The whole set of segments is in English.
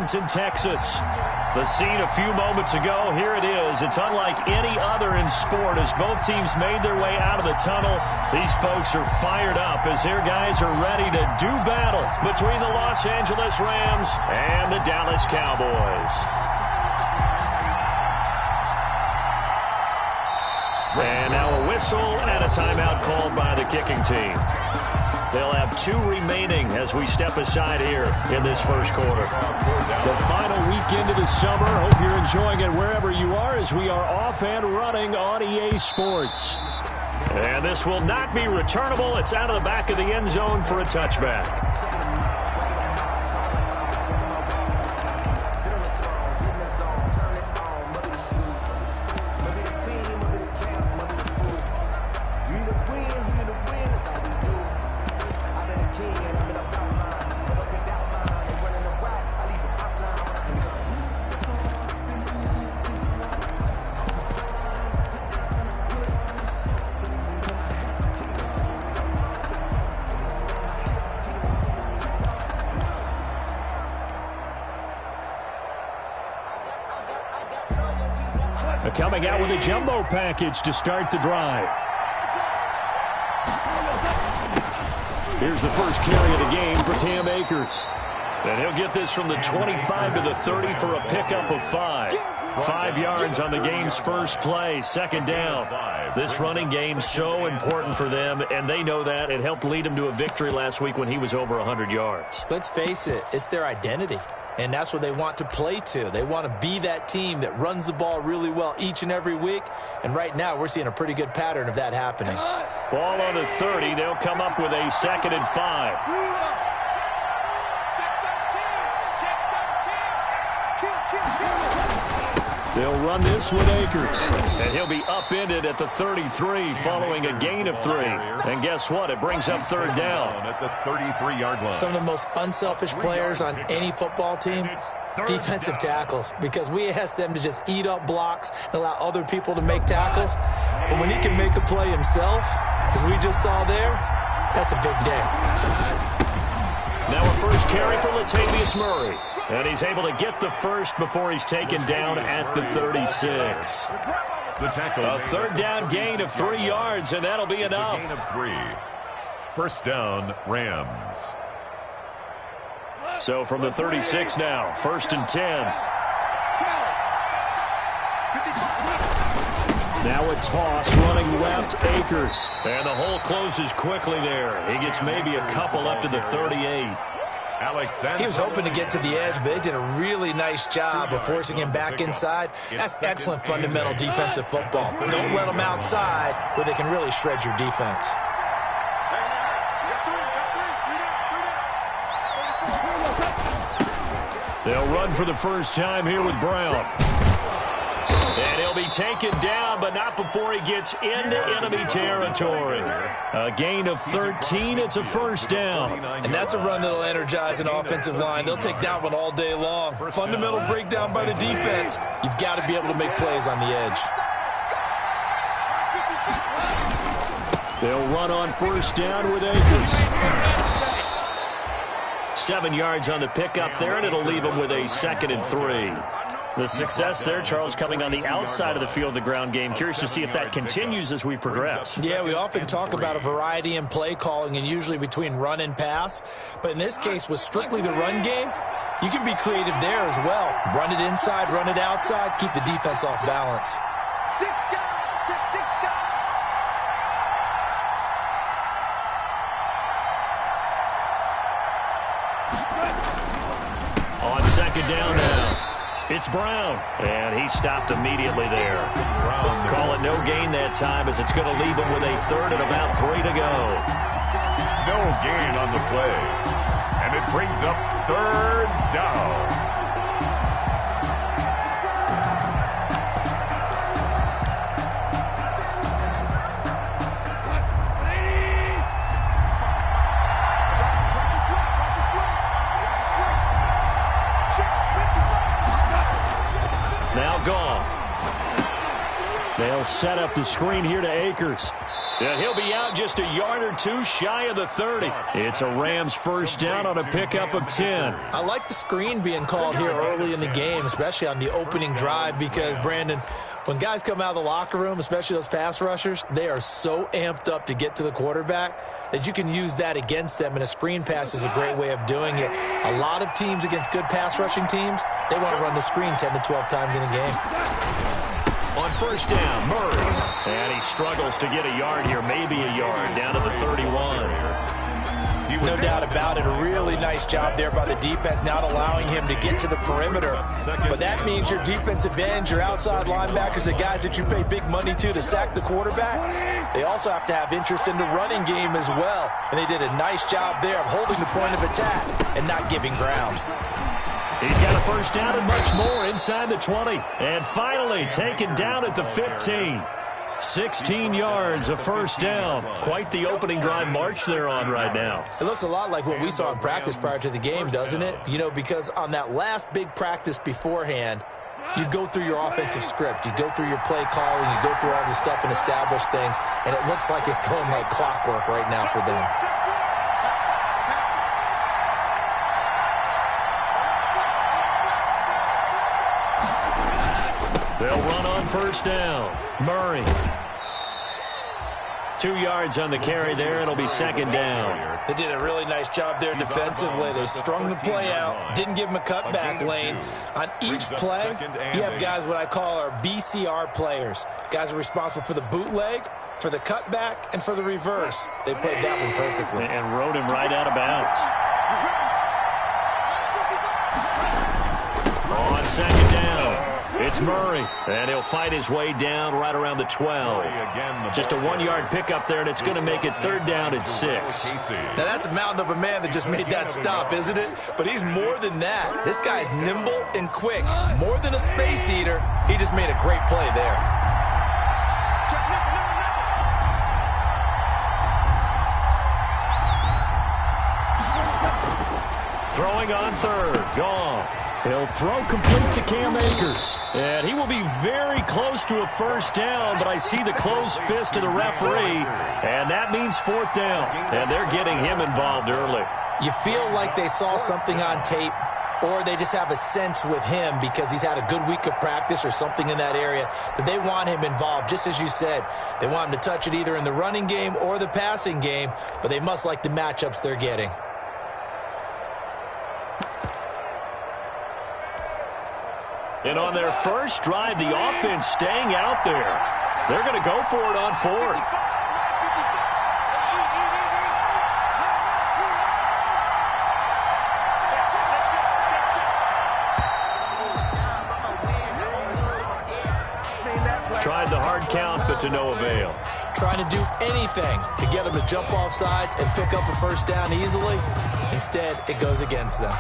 Arlington, Texas. The scene a few moments ago, here it is. It's unlike any other in sport as both teams made their way out of the tunnel. These folks are fired up as their guys are ready to do battle between the Los Angeles Rams and the Dallas Cowboys. And now a whistle and a timeout called by the kicking team. They'll have 2 remaining as we step aside here in this first quarter. The final weekend of the summer. Hope you're enjoying it wherever you are as we are off and running on EA Sports. And this will not be returnable. It's out of the back of the end zone for a touchback. Coming out with a jumbo package to start the drive. Here's the first carry of the game for Cam Akers. And he'll get this from the 25 to the 30 for a pickup of 5. 5 yards on the game's first play, second down. This running game's so important for them, and they know that. It helped lead them to a victory last week when he was over 100 yards. Let's face it, it's their identity. And that's what they want to play to. They want to be that team that runs the ball really well each and every week. And right now, we're seeing a pretty good pattern of that happening. Ball on the 30. They'll come up with a 2nd and 5. They'll run this with Akers. And he'll be upended at the 33 following a gain of 3. And guess what? It brings up 3rd down. At the 33-yard line. Some of the most unselfish players on any football team, defensive tackles. Because we ask them to just eat up blocks and allow other people to make tackles. But when he can make a play himself, as we just saw there, that's a big day. Now a first carry for Latavius Murray. And he's able to get the first before he's taken down at the 36. A 3rd down gain of 3 yards, and that'll be enough. Gain of 3. First down, Rams. So from the 36 now, 1st and 10. Now a toss running left, Akers. And the hole closes quickly there. He gets maybe a couple up to the 38. He was hoping to get to the edge, but they did a really nice job of forcing him back inside. That's excellent fundamental defensive football. Don't let them outside where they can really shred your defense. They'll run for the first time here with Brown. And he'll be taken down, but not before he gets into enemy territory. A gain of 13. It's a first down. And that's a run that'll energize an offensive line. They'll take that one all day long. Fundamental breakdown by the defense. You've got to be able to make plays on the edge. They'll run on first down with Akers. 7 yards on the pickup there, and it'll leave him with a 2nd and 3. The success there, Charles, coming on the outside of the field, the ground game. Curious to see if that continues as we progress. Yeah, we often talk about a variety in play calling and usually between run and pass. But in this case, with strictly the run game, you can be creative there as well. Run it inside, run it outside, keep the defense off balance. On 2nd down now. It's Brown, and he stopped immediately there. Call it no gain that time as it's going to leave him with a 3rd and about 3 to go. No gain on the play, and it brings up 3rd down. Now gone. They'll set up the screen here to Akers. And he'll be out just a yard or two shy of the 30. It's a Rams first down on a pickup of 10. I like the screen being called here early in the game, especially on the opening drive, because, Brandon, when guys come out of the locker room, especially those pass rushers, they are so amped up to get to the quarterback that you can use that against them, and a screen pass is a great way of doing it. A lot of teams against good pass rushing teams, they want to run the screen 10 to 12 times in a game. On first down, Murray. And he struggles to get a yard here, maybe a yard, down to the 31. No doubt about it. A really nice job there by the defense, not allowing him to get to the perimeter. But that means your defensive ends, your outside linebackers, the guys that you pay big money to sack the quarterback, they also have to have interest in the running game as well. And they did a nice job there of holding the point of attack and not giving ground. He's got a first down and much more inside the 20. And finally taken down at the 15. 16 yards, a first down. Quite the opening drive march they're on right now. It looks a lot like what we saw in practice prior to the game, doesn't it? You know, because on that last big practice beforehand, you go through your offensive script. You go through your play calling. You go through all this stuff and establish things. And it looks like it's going like clockwork right now for them. They'll run on first down. Murray. 2 yards on the carry there. It'll be second down. They did a really nice job there defensively. They strung the play out, didn't give him a cutback lane. On each play, you have guys what I call our BCR players. Guys are responsible for the bootleg, for the cutback, and for the reverse. They played that one perfectly. And rode him right out of bounds. On second down. It's Murray, and he'll fight his way down right around the 12. Just a 1-yard pickup there, and it's going to make it third down at 6. Now, that's a mountain of a man that just made that stop, isn't it? But he's more than that. This guy's nimble and quick. More than a space eater, he just made a great play there. Throwing on third, Goff. He'll throw complete to Cam Akers. And he will be very close to a first down, but I see the closed fist of the referee, and that means fourth down. And they're getting him involved early. You feel like they saw something on tape, or they just have a sense with him because he's had a good week of practice or something in that area that they want him involved. Just as you said, they want him to touch it either in the running game or the passing game, but they must like the matchups they're getting. And on their first drive, the offense staying out there. They're going to go for it on fourth. Tried the hard count, but to no avail. Trying to do anything to get them to jump off sides and pick up a first down easily. Instead, it goes against them.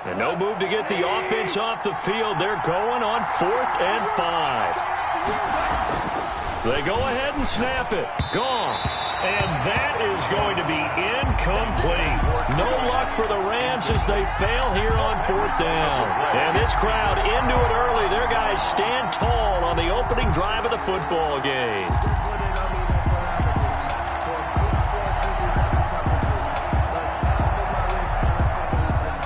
And no move to get the offense off the field. They're going on 4th and 5. They go ahead and snap it. Gone. And that is going to be incomplete. No luck for the Rams as they fail here on 4th down. And this crowd into it early. Their guys stand tall on the opening drive of the football game.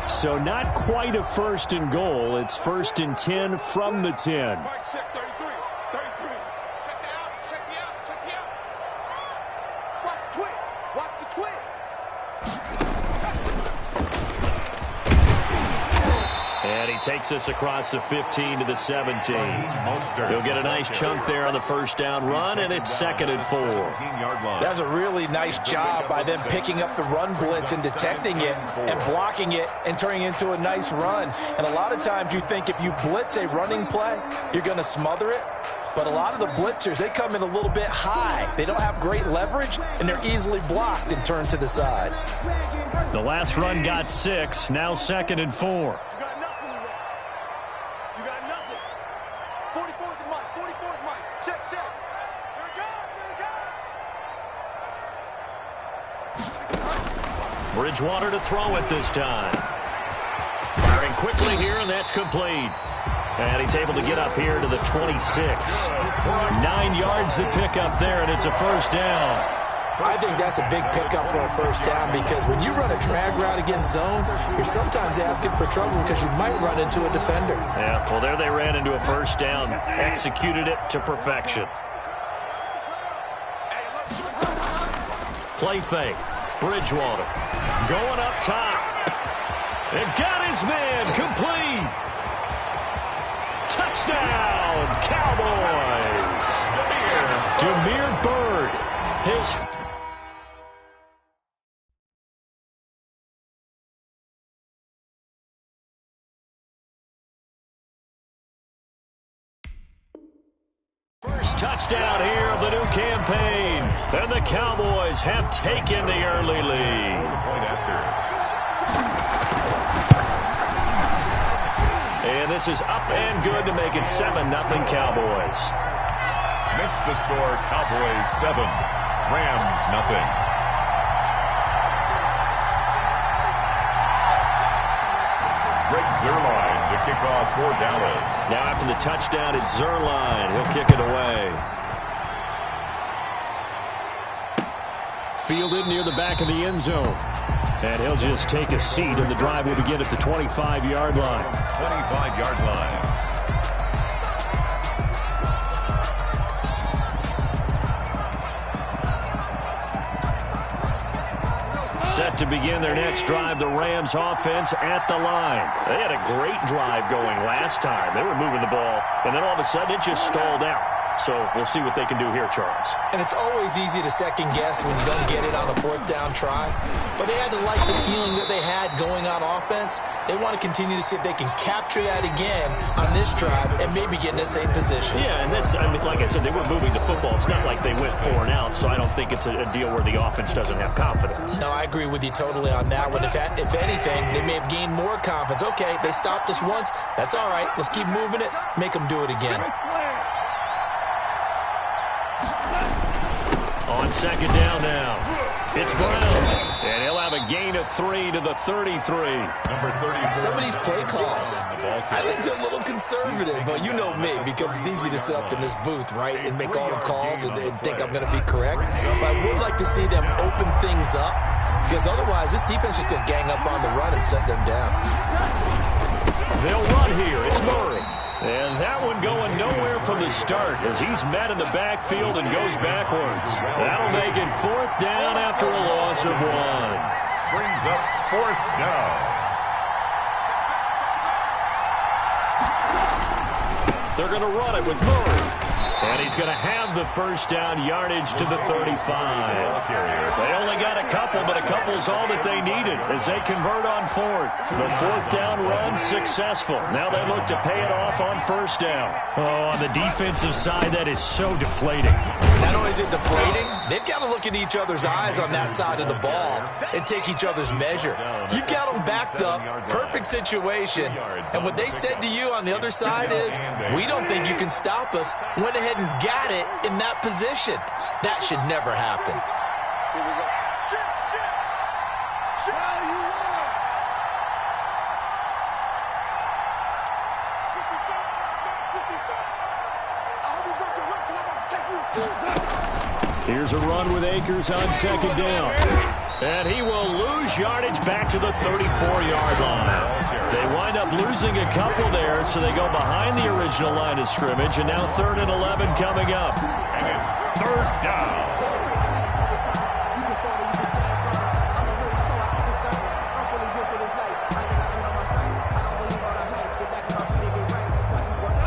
So not quite a first and goal. It's 1st and 10 from the 10. And he takes us across the 15 to the 17. He'll get a nice chunk there on the first down run, and it's 2nd and 4. That's a really nice job by them picking up the run blitz and detecting it and blocking it and turning it into a nice run. And a lot of times you think if you blitz a running play, you're going to smother it. But a lot of the blitzers, they come in a little bit high. They don't have great leverage, and they're easily blocked and turned to the side. The last run got 6, now 2nd and 4. Bridgewater to throw it this time. Firing quickly here, and that's complete. And he's able to get up here to the 26. 9 yards to pick up there, and it's a first down. I think that's a big pickup for a first down because when you run a drag route against zone, you're sometimes asking for trouble because you might run into a defender. Yeah, well, there they ran into a first down. Executed it to perfection. Play fake. Bridgewater going up top. And got his man complete. Touchdown, Cowboys. Damiere Byrd. His first touchdown here of the new campaign. And the Cowboys have taken the early lead. And this is up and good to make it 7-0 Cowboys. Makes the score Cowboys 7, Rams 0. Greg Zuerlein to kick off for Dallas. Now after the touchdown, it's Zuerlein. He'll kick it away. Fielded near the back of the end zone. And he'll just take a seat, and the drive will begin at the 25-yard line. 25-yard line. Set to begin their next drive, the Rams offense at the line. They had a great drive going last time. They were moving the ball, and then all of a sudden it just stalled out. So we'll see what they can do here, Charles. And it's always easy to second guess when you don't get it on a 4th down try. But they had to like the feeling that they had going on offense. They want to continue to see if they can capture that again on this drive and maybe get in the same position. Yeah, and that's, I mean, like I said, they were moving the football. It's not like they went 4 and out, so I don't think it's a deal where the offense doesn't have confidence. No, I agree with you totally on that one. If anything, they may have gained more confidence. Okay, they stopped us once. That's all right. Let's keep moving it. Make them do it again. On 2nd down now, it's Brown, and he'll have a gain of 3 to the 33. Number 30. Some of these play calls, I think they're a little conservative, but you know me, because it's easy to sit up in this booth, right, and make all the calls and think I'm going to be correct. But I would like to see them open things up, because otherwise this defense is going to gang up on the run and shut them down. They'll run here. It's Murray. And that one going nowhere from the start as he's met in the backfield and goes backwards. That'll make it 4th down after a loss of 1. Brings up 4th down. They're going to run it with Murray. And he's going to have the first down yardage to the 35. They only got a couple, but a couple's all that they needed as they convert on 4th. The 4th down run successful. Now they look to pay it off on 1st down. Oh, on the defensive side, that is so deflating. Not only is it deflating, they've got to look in each other's eyes on that side of the ball and take each other's measure. You've got them backed up, perfect situation, and what they said to you on the other side is, we don't think you can stop us. Went ahead and got it in that position. That should never happen. Here we go. Here's a run with Akers on 2nd down. And he will lose yardage back to the 34-yard line. They wind up losing a couple there, so they go behind the original line of scrimmage, and now 3rd and 11 coming up. And it's 3rd down.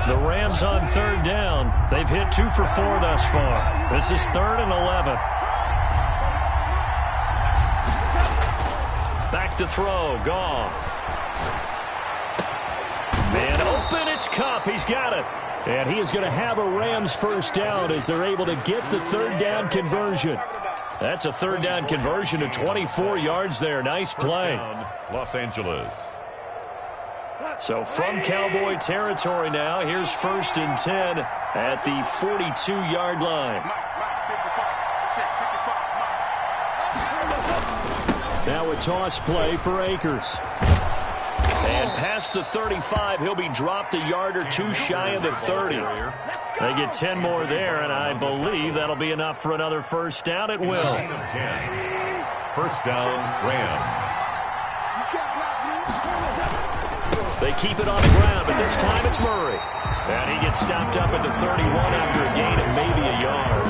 The Rams on 3rd down. They've hit 2 for 4 thus far. This is 3rd and 11. Back to throw. Goff. Man open. It's Kupp. He's got it. And he is going to have a Rams first down as they're able to get the third down conversion. That's a third down conversion of 24 yards there. Nice play. Los Angeles. So from Cowboy territory now, here's 1st and 10 at the 42-yard line. Now a toss play for Akers. And past the 35, he'll be dropped a yard or two shy of the 30. They get 10 more there, and I believe that'll be enough for another first down. It will. 10. First down, Rams. They keep it on the ground, but this time it's Murray. And he gets stopped up at the 31 after a gain of maybe a yard.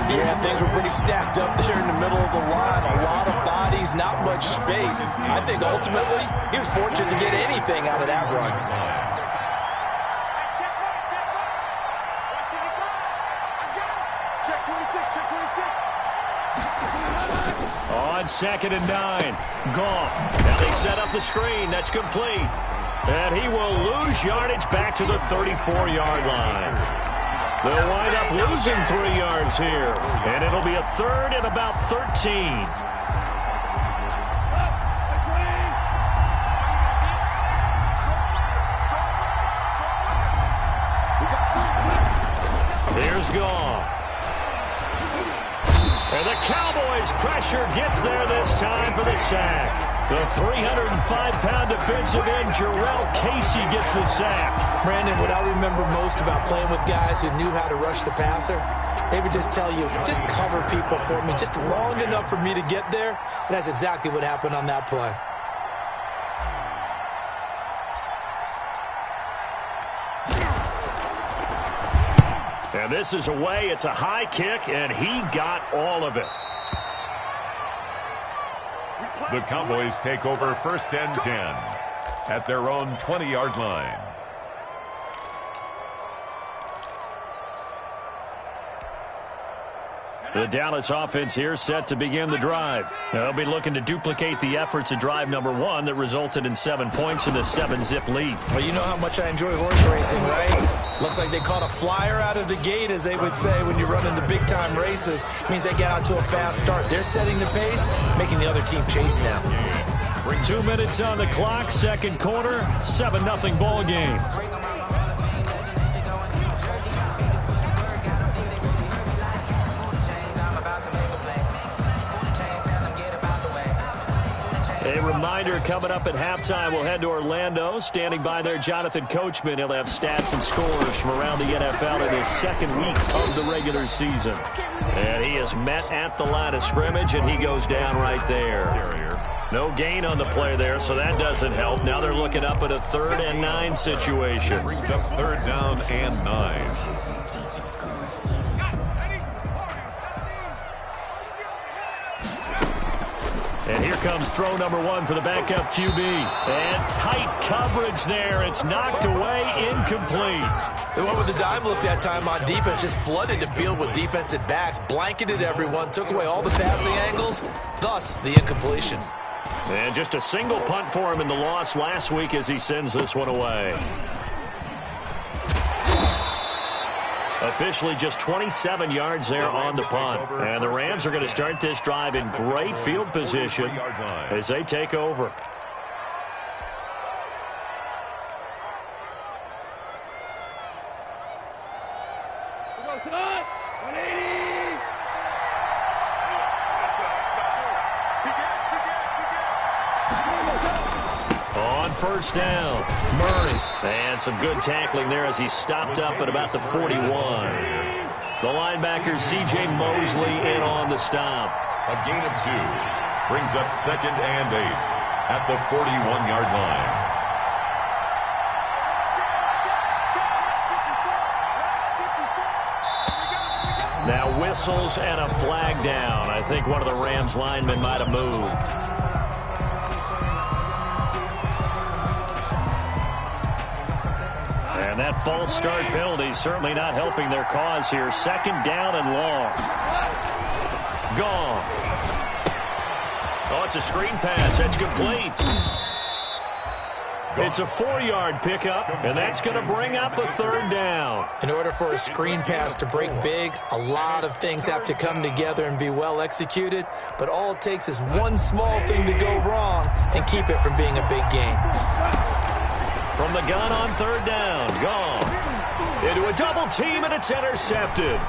Yeah, things were pretty stacked up there in the middle of the line. A lot of bodies, not much space. I think ultimately he was fortunate to get anything out of that run. On 2nd and 9, Goff. Now they set up the screen. That's complete. And he will lose yardage back to the 34-yard line. They'll wind up losing 3 yards here. And it'll be a third and about 13. Here's Goff. And the Cowboys' pressure gets there this time for the sack. The 305-pound defensive end, Jarrell Casey, gets the sack. Brandon, what I remember most about playing with guys who knew how to rush the passer, they would just tell you, just cover people for me, just long enough for me to get there. And that's exactly what happened on that play. And this is away. It's a high kick, and he got all of it. The Cowboys take over 1st and 10 at their own 20-yard line. The Dallas offense here set to begin the drive. They'll be looking to duplicate the efforts of drive number 1 that resulted in 7 points in the 7-zip lead. Well, you know how much I enjoy horse racing, right? Looks like they caught a flyer out of the gate, as they would say when you're running the big-time races. Means they get out to a fast start. They're setting the pace, making the other team chase now. 2 minutes on the clock, 2nd quarter, 7-0 ball game. A reminder coming up at halftime, we'll head to Orlando. Standing by there, Jonathan Coachman. He'll have stats and scores from around the NFL in his 2nd week of the regular season. And he is met at the line of scrimmage, and he goes down right there. No gain on the play there, so that doesn't help. Now they're looking up at a 3rd and 9 situation. Brings up 3rd down and 9. And here comes throw number 1 for the backup QB. And tight coverage there. It's knocked away, incomplete. They went with the dime look that time on defense, just flooded the field with defensive backs, blanketed everyone, took away all the passing angles, thus the incompletion. And just a single punt for him in the loss last week as he sends this one away. Officially just 27 yards there on the punt. And the Rams are going to start this drive in great field position as they take over. On 1st down, Murray. And some good tackling there as he stopped up at about the 41. The linebacker, C.J. Mosley, in on the stop. A gain of 2. Brings up 2nd and 8 at the 41-yard line. Now whistles and a flag down. I think one of the Rams linemen might have moved. And that false start penalty certainly not helping their cause here. 2nd down and long. Gone. Oh, it's a screen pass. That's complete. It's a 4-yard pickup, and that's going to bring up a 3rd down. In order for a screen pass to break big, a lot of things have to come together and be well executed, but all it takes is one small thing to go wrong and keep it from being a big game. From the gun on 3rd down, gone. Into a double team, and it's intercepted.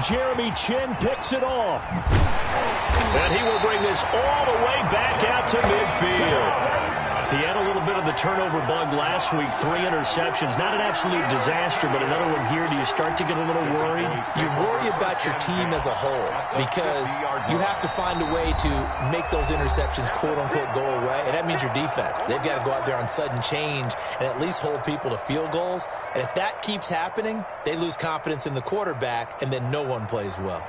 Jeremy Chin picks it off. And he will bring this all the way back out to midfield. He had a little bit of the turnover bug last week, 3 interceptions. Not an absolute disaster, but another one here. Do you start to get a little worried? You worry about your team as a whole because you have to find a way to make those interceptions, quote-unquote, go away, and that means your defense. They've got to go out there on sudden change and at least hold people to field goals. And if that keeps happening, they lose confidence in the quarterback, and then no one plays well.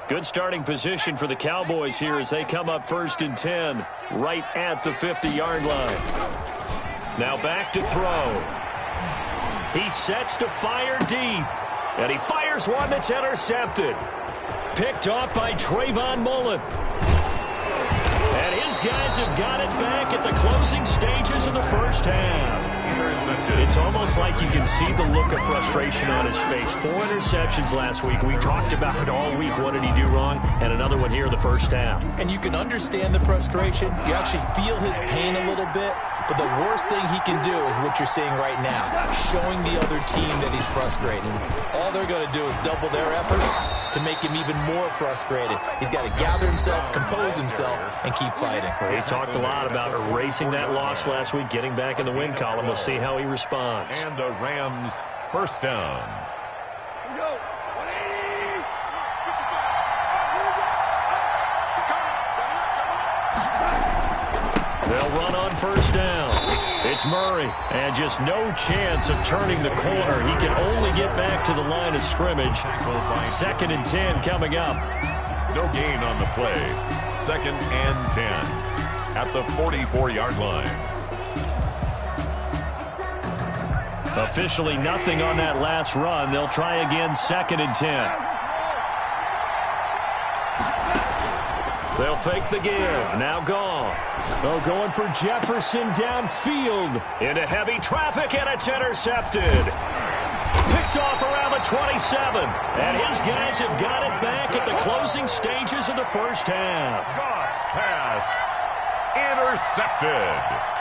Good starting position for the Cowboys here as they come up 1st and 10, right at the 50-yard line. Now back to throw. He sets to fire deep, and he fires one that's intercepted. Picked off by Trayvon Mullen. And his guys have got it back at the closing stages of the first half. It's almost like you can see the look of frustration on his face. 4 interceptions last week. We talked about it all week. What did he do wrong? And another one here in the first half. And you can understand the frustration. You actually feel his pain a little bit. But the worst thing he can do is what you're seeing right now, showing the other team that he's frustrated. All they're going to do is double their efforts to make him even more frustrated. He's got to gather himself, compose himself, and keep fighting. He talked a lot about erasing that loss last week, getting back in the win column. We'll see how he responds. And the Rams first down. They'll run on first down. It's Murray, and just no chance of turning the corner. He can only get back to the line of scrimmage. 2nd and 10 coming up. No gain on the play. 2nd and 10 at the 44-yard line. Officially nothing on that last run. They'll try again 2nd and 10. They'll fake the give. Now gone. Oh, going for Jefferson downfield. Into heavy traffic, and it's intercepted. Picked off around the 27. And his guys have got it back at the closing stages of the first half. Pass intercepted.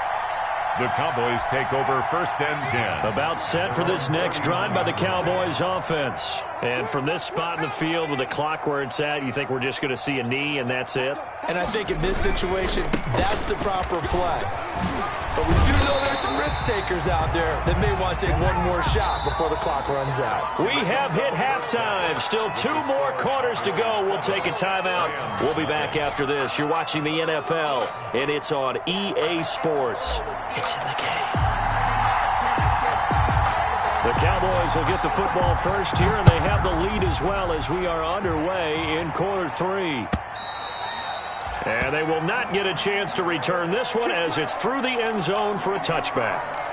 The Cowboys take over 1st and 10. About set for this next drive by the Cowboys offense. And from this spot in the field with the clock where it's at, you think we're just going to see a knee and that's it? And I think in this situation, that's the proper play. But we do know there's some risk takers out there that may want to take one more shot before the clock runs out. We have hit halftime. Still 2 more quarters to go. We'll take a timeout. We'll be back after this. You're watching the NFL, and it's on EA Sports. It's in the game. The Cowboys will get the football first here, and they have the lead as well as we are underway in quarter 3. And they will not get a chance to return this one as it's through the end zone for a touchback.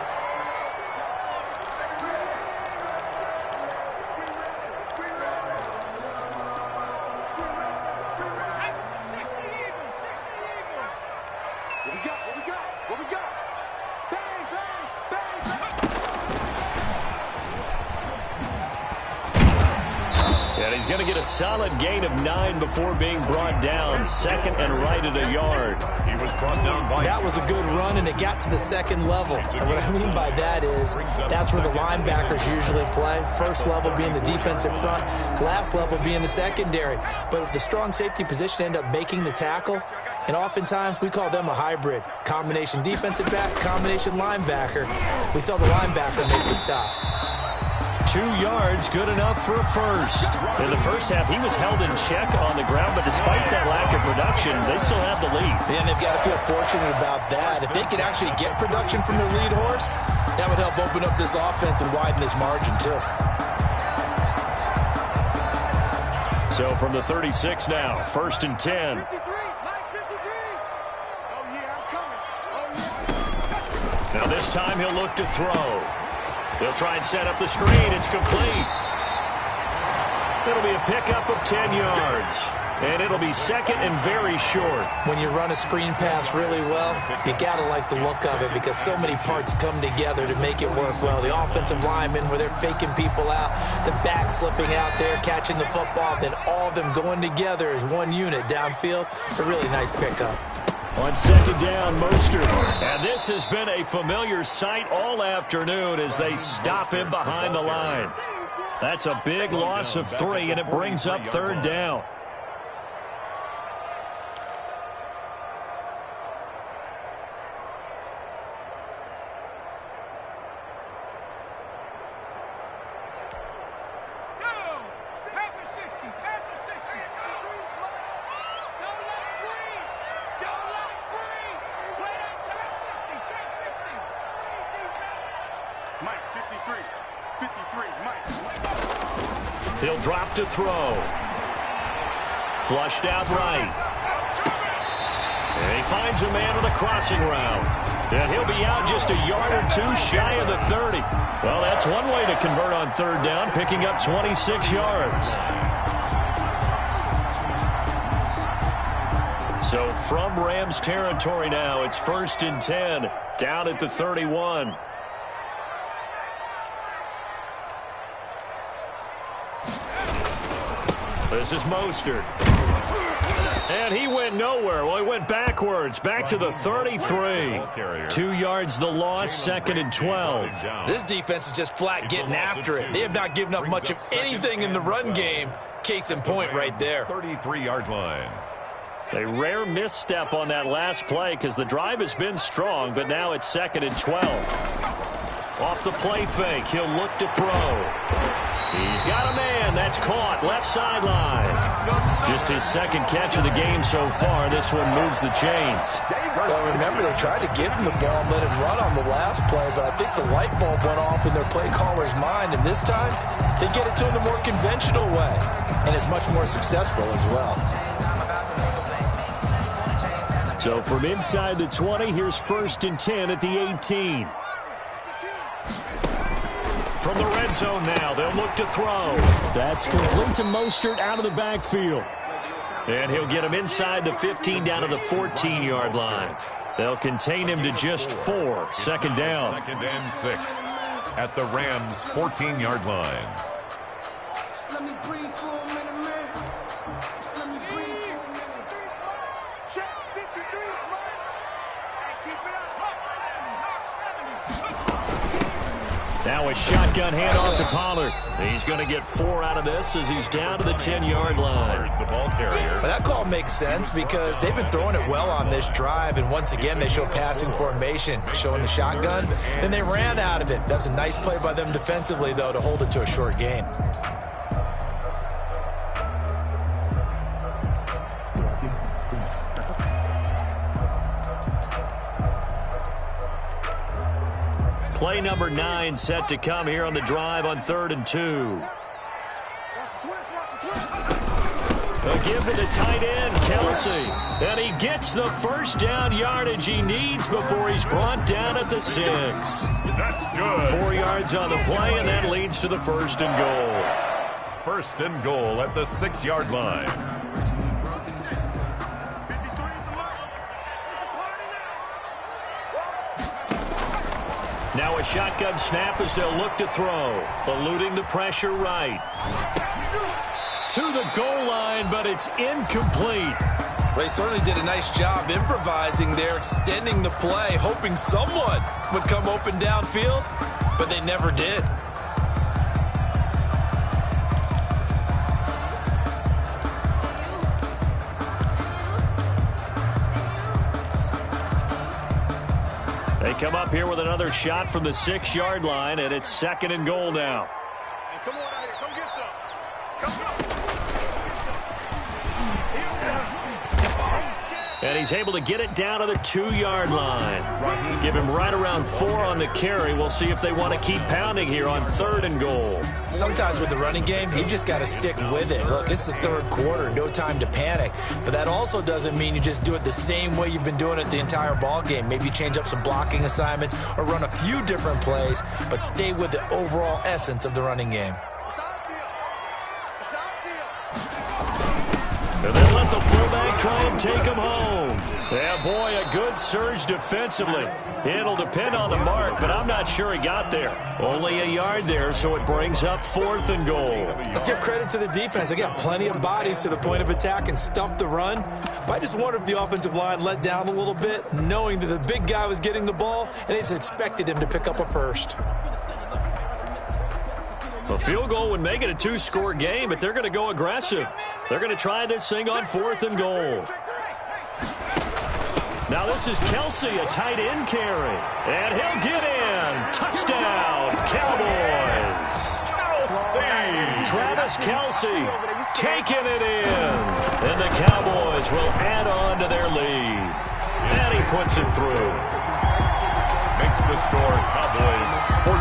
He's going to get a solid gain of 9 before being brought down. 2nd and right at a yard. He was brought down by... That was a good run, and it got to the 2nd level. And what I mean by that is that's where the linebackers usually play. First level being the defensive front, last level being the secondary. But the strong safety position ended up making the tackle. And oftentimes we call them a hybrid. Combination defensive back, combination linebacker. We saw the linebacker make the stop. 2 yards, good enough for a first. In the first half, he was held in check on the ground, but despite that lack of production, they still have the lead. And they've got to feel fortunate about that. If they could actually get production from their lead horse, that would help open up this offense and widen this margin, too. So from the 36 now, 1st and 10. Now this time he'll look to throw. He'll try and set up the screen. It's complete. It'll be a pickup of 10 yards. And it'll be second and very short. When you run a screen pass really well, you got to like the look of it because so many parts come together to make it work well. The offensive linemen, where they're faking people out, the back slipping out there, catching the football, then all of them going together as one unit downfield. A really nice pickup. On second down, Mostert. And this has been a familiar sight all afternoon as they stop him behind the line. That's a big loss of 3, and it brings up third down. He'll drop to throw. Flushed out right. And he finds a man on the crossing route. And he'll be out just a yard or two shy of the 30. Well, that's one way to convert on third down, picking up 26 yards. So from Rams territory now, it's 1st and 10, down at the 31. This is Mostert. And he went nowhere. Well, he went backwards, back to the 33. 2 yards the loss, 2nd and 12. This defense is just flat getting after it. They have not given up much of anything in the run game. Case in point right there. 33-yard line. A rare misstep on that last play because the drive has been strong, but now it's 2nd and 12. Off the play fake, he'll look to throw. He's got a man. That's caught. Left sideline. Just his second catch of the game so far. This one moves the chains. Well, remember, they tried to give him the ball and let him run on the last play, but I think the light bulb went off in their play caller's mind, and this time they get it to him the more conventional way, and it's much more successful as well. So from inside the 20, here's 1st and 10 at the 18. From the red zone now, they'll look to throw. That's complete to Mostert out of the backfield. And he'll get him inside the 15 down to the 14-yard line. They'll contain him to just 4. 2nd down. 2nd and 6 at the Rams' 14-yard line. Now a shotgun handoff to Pollard. He's going to get 4 out of this as he's down to the 10-yard line. The ball carrier. But that call makes sense because they've been throwing it well on this drive, and once again they show passing formation, showing the shotgun. Then they ran out of it. That's a nice play by them defensively, though, to hold it to a short gain. Play number 9 set to come here on the drive on 3rd and 2. A give to the tight end, Kelsey. And he gets the first down yardage he needs before he's brought down at the 6. That's good. 4 yards on the play, and that leads to the 1st and goal. 1st and goal at the 6-yard line. Now a shotgun snap as they'll look to throw. Eluding the pressure right. To the goal line, but it's incomplete. Well, they certainly did a nice job improvising there, extending the play, hoping someone would come open downfield, but they never did. They come up here with another shot from the 6-yard line, and it's 2nd and goal now. Hey, come on out here. Come get some. Come on. And he's able to get it down to the 2-yard line. Give him right around 4 on the carry. We'll see if they want to keep pounding here on 3rd and goal. Sometimes with the running game, you just got to stick with it. Look, it's the 3rd quarter, no time to panic. But that also doesn't mean you just do it the same way you've been doing it the entire ball game. Maybe change up some blocking assignments or run a few different plays, but stay with the overall essence of the running game. And then try and take him home. Yeah, boy, a good surge defensively. It'll depend on the mark, but I'm not sure he got there. Only a yard there, so it brings up 4th and goal. Let's give credit to the defense. They got plenty of bodies to the point of attack and stuff the run. But I just wonder if the offensive line let down a little bit, knowing that the big guy was getting the ball, and they just expected him to pick up a first. A field goal would make it a 2-score game, but they're going to go aggressive. They're going to try this thing on 4th and goal. Now this is Kelsey, a tight end carry. And he'll get in. Touchdown, Cowboys. Travis Kelsey taking it in. And the Cowboys will add on to their lead. And he puts it through. Makes the score Cowboys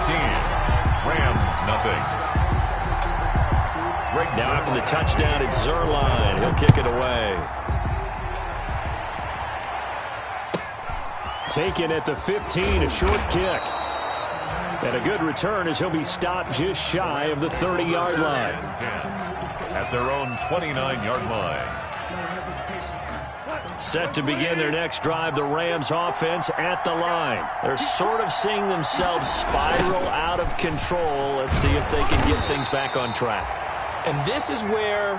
14. Rams nothing. Now after the touchdown, it's Zerline. He'll kick it away. Taken at the 15, a short kick. And a good return as he'll be stopped just shy of the 30-yard line. At their own 29-yard line. Set to begin their next drive, the Rams offense at the line. They're sort of seeing themselves spiral out of control. Let's see if they can get things back on track. And this is where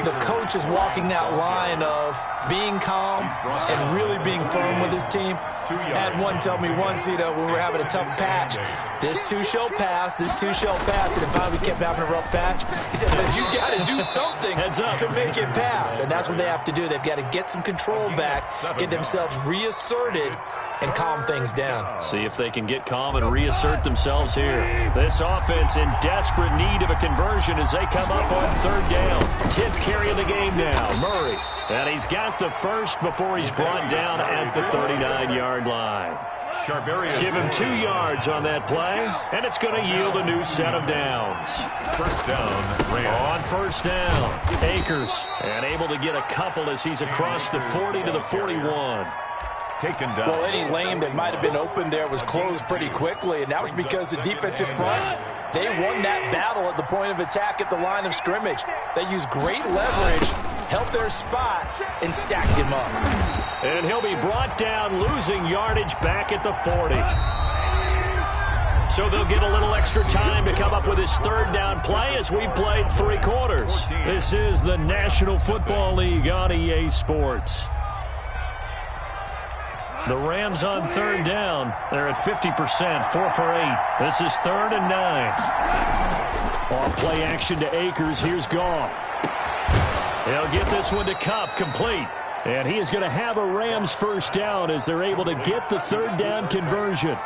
the coach is walking that line of being calm and really being firm with his team. I had one tell me once, when we were having a tough patch, this too shall pass, this too shall pass. And finally we kept having a rough patch. He said, but you got to do something to make it pass. And that's what they have to do. They've got to get some control back, get themselves reasserted, and calm things down. See if they can get calm and reassert themselves here. This offense in desperate need of a conversion as they come up on 3rd down. 10th carry of the game now, Murray. And he's got the first before he's brought down at the 39-yard line. Give him 2 yards on that play, and it's going to yield a new set of downs. First down, on 1st down, Akers, and able to get a couple as he's across the 40 to the 41. Taken down. Well, any lane that might have been open there was closed pretty quickly, and that was because the defensive front, they won that battle at the point of attack at the line of scrimmage. They used great leverage, held their spot, and stacked him up. And he'll be brought down, losing yardage back at the 40. So they'll get a little extra time to come up with his 3rd down play as we've played 3 quarters. This is the National Football League on EA Sports. The Rams on 3rd down. They're at 50%, 4 for 8. This is 3rd and 9. On play action to Akers, here's Goff. They'll get this one to Kupp, complete. And he is going to have a Rams first down as they're able to get the 3rd down conversion.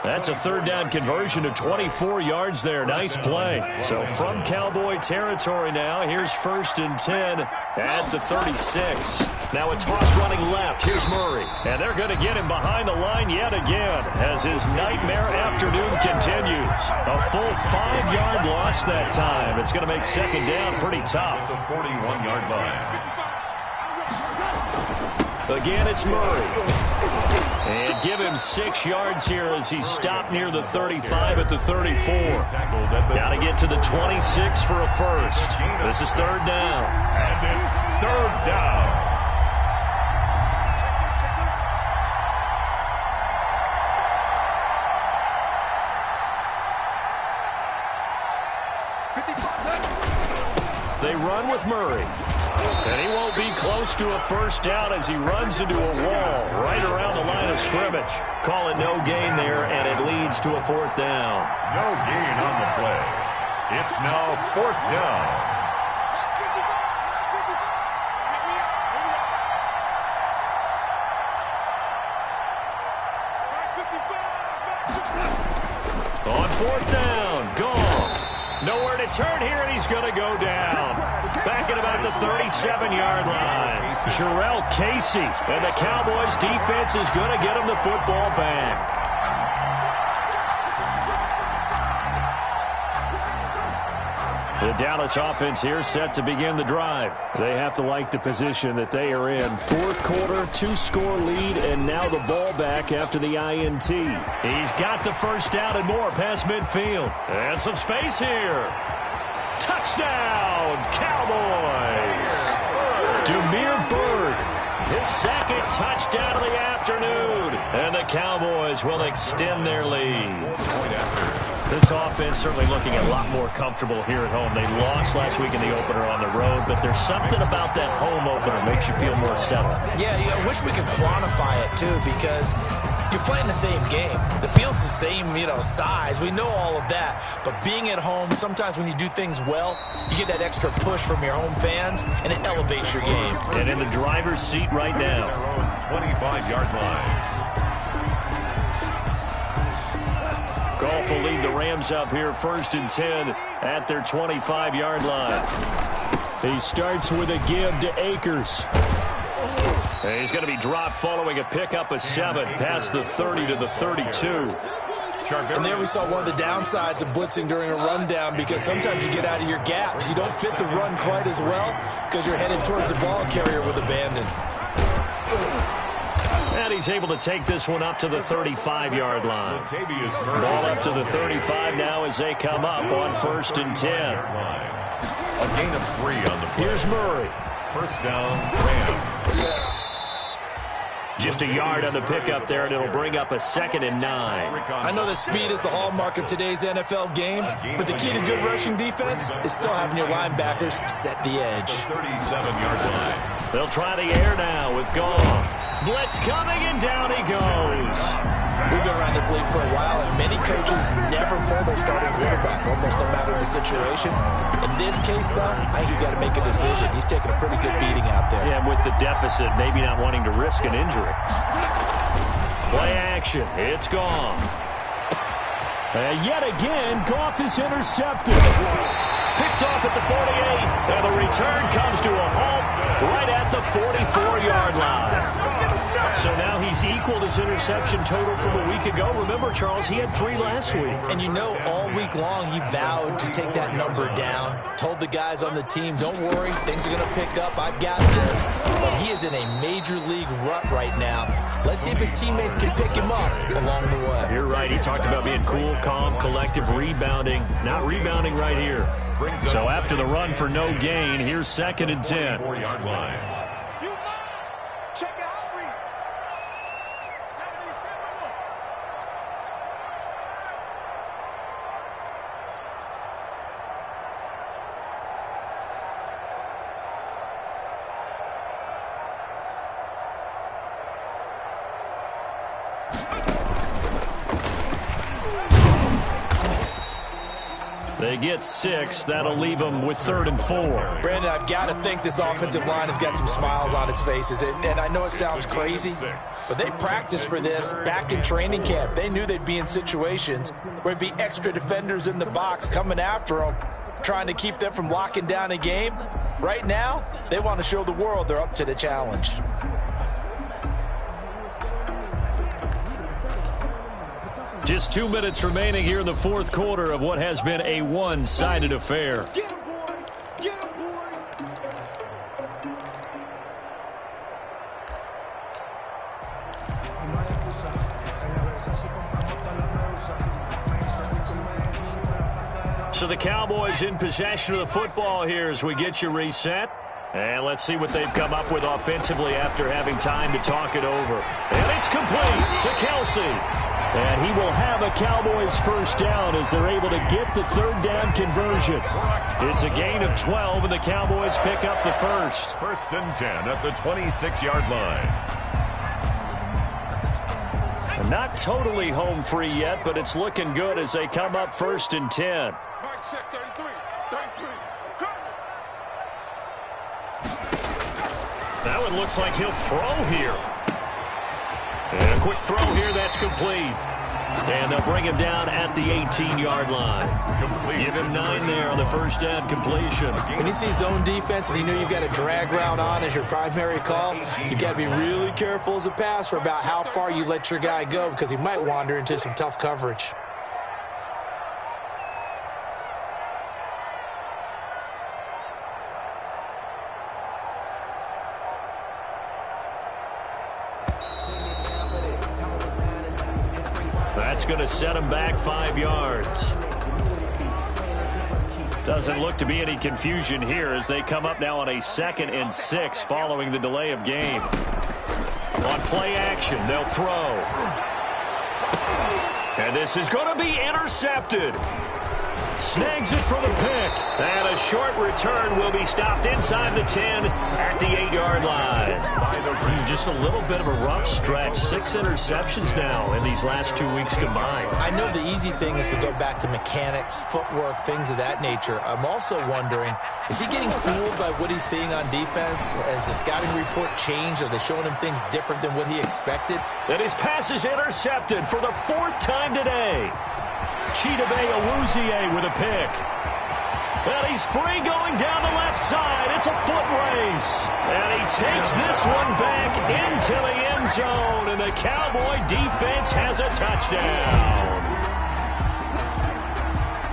That's a 3rd down conversion of 24 yards there. Nice play. So from Cowboy territory now, here's 1st and 10 at the 36. Now a toss running left. Here's Murray. And they're going to get him behind the line yet again as his nightmare afternoon continues. A full 5-yard loss that time. It's going to make 2nd down pretty tough. The 41-yard line. Again, it's Murray. And give him 6 yards here as he's stopped near the 35 at the 34. Got to get to the 26 for a first. This is 3rd down. And it's 3rd down. They run with Murray. And he won't be close to a first down as he runs into a wall right around the line of scrimmage. Call it no gain there, and it leads to a 4th down. No gain on the play. It's now 4th down. On 4th down, Goff. Nowhere to turn here, and he's going to go down. Back at about the 37-yard line. Jarrell Casey, and the Cowboys defense is going to get him the football back. The Dallas offense here set to begin the drive. They have to like the position that they are in. 4th quarter, 2-score lead, and now the ball back after the INT. He's got the first down and more past midfield. And some space here. Touchdown, Cowboys! Damiere Byrd second touchdown of the afternoon. And the Cowboys will extend their lead. This offense certainly looking a lot more comfortable here at home. They lost last week in the opener on the road, but there's something about that home opener makes you feel more settled. Yeah, I wish we could quantify it, too, because you're playing the same game. The field's the same, size. We know all of that. But being at home, sometimes when you do things well, you get that extra push from your home fans, and it elevates your game. And in the driver's seat right now. 25-yard line. Goff will lead the Rams up here 1st and 10 at their 25-yard line. He starts with a give to Akers. And he's going to be dropped following a pickup of 7 past the 30 to the 32. And there we saw one of the downsides of blitzing during a rundown, because sometimes you get out of your gaps. You don't fit the run quite as well because you're headed towards the ball carrier with abandon. And he's able to take this one up to the 35-yard line. Ball up to the 35 now as they come up on 1st and 10. A gain of 3 on the play. Here's Murray. First down, Rams. Just a yard on the pickup there, and it'll bring up a 2nd and 9. I know that speed is the hallmark of today's NFL game, but the key to good rushing defense is still having your linebackers set the edge. 37-yard line. They'll try the air now with Goff. Blitz coming, and down he goes. We've been around this league for a while, and many coaches never pull their starting quarterback, almost no matter the situation. In this case, though, I think he's got to make a decision. He's taking a pretty good beating out there. Yeah, with the deficit, maybe not wanting to risk an injury. Play action. It's Goff. And yet again, Goff is intercepted. Picked off at the 48, and the return comes to a halt right at the 44-yard line. So now he's equaled his interception total from a week ago. Remember, Charles, he had 3 last week. And all week long he vowed to take that number down. Told the guys on the team, don't worry, things are going to pick up. I've got this. But he is in a major league rut right now. Let's see if his teammates can pick him up along the way. You're right. He talked about being cool, calm, collective, rebounding. Not rebounding right here. So after the run for no gain, here's 2nd and 10. 4-yard line. They get 6. That'll leave them with 3rd and 4. Brandon, I've got to think this offensive line has got some smiles on its faces. And I know it sounds crazy, but they practiced for this back in training camp. They knew they'd be in situations where there'd be extra defenders in the box coming after them, trying to keep them from locking down a game. Right now, they want to show the world they're up to the challenge. Just 2 minutes remaining here in the 4th quarter of what has been a one-sided affair. So the Cowboys in possession of the football here as we get you reset. And let's see what they've come up with offensively after having time to talk it over. And it's complete to Kelsey. And he will have a Cowboys first down as they're able to get the 3rd down conversion. It's a gain of 12, and the Cowboys pick up the first. 1st and 10 at the 26-yard line. And not totally home free yet, but it's looking good as they come up 1st and 10. That one looks like he'll throw here. And a quick throw here, that's complete. And they'll bring him down at the 18-yard line. Give him 9 there on the first down completion. When you see zone defense and you know you've got a drag route on as your primary call, you've got to be really careful as a passer about how far you let your guy go because he might wander into some tough coverage. That's going to set him back 5 yards. Doesn't look to be any confusion here as they come up now on a 2nd and 6 following the delay of game. On play action, they'll throw. And this is going to be intercepted. Snags it for the pick. And a short return will be stopped inside the 10 at the 8-yard line. Just a little bit of a rough stretch. 6 interceptions now in these last 2 weeks combined. I know the easy thing is to go back to mechanics, footwork, things of that nature. I'm also wondering, is he getting fooled by what he's seeing on defense? Has the scouting report changed? Are they showing him things different than what he expected? And his pass is intercepted for the 4th time today. Chidobe Awuzie with a pick. And he's free going down the left side. It's a foot race. And he takes this one back into the end zone. And the Cowboy defense has a touchdown.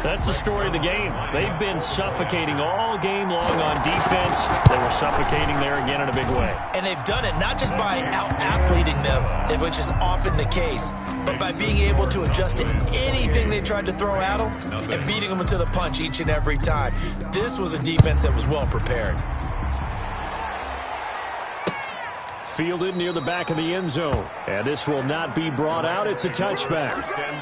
That's the story of the game. They've been suffocating all game long on defense. They were suffocating there again in a big way. And they've done it not just by out-athleting them, which is often the case, but by being able to adjust to anything they tried to throw at them and beating them into the punch each and every time. This was a defense that was well prepared. Fielded near the back of the end zone. And this will not be brought out. It's a touchback.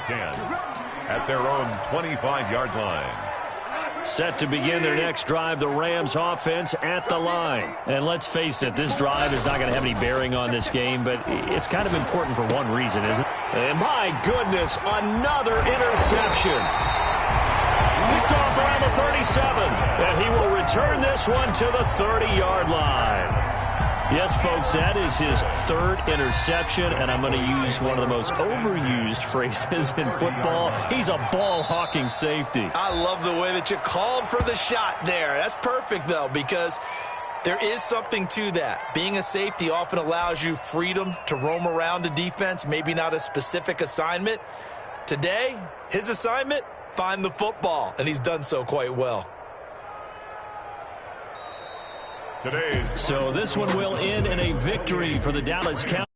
10 at their own 25-yard line. Set to begin their next drive, the Rams offense at the line. And let's face it, this drive is not going to have any bearing on this game, but it's kind of important for one reason, isn't it? And my goodness, another interception. Picked off around the 37, and he will return this one to the 30-yard line. Yes, folks, that is his 3rd interception, and I'm going to use one of the most overused phrases in football. He's a ball-hawking safety. I love the way that you called for the shot there. That's perfect, though, because there is something to that. Being a safety often allows you freedom to roam around a defense, maybe not a specific assignment. Today, his assignment, find the football, and he's done so quite well. So this one will end in a victory for the Dallas Cowboys.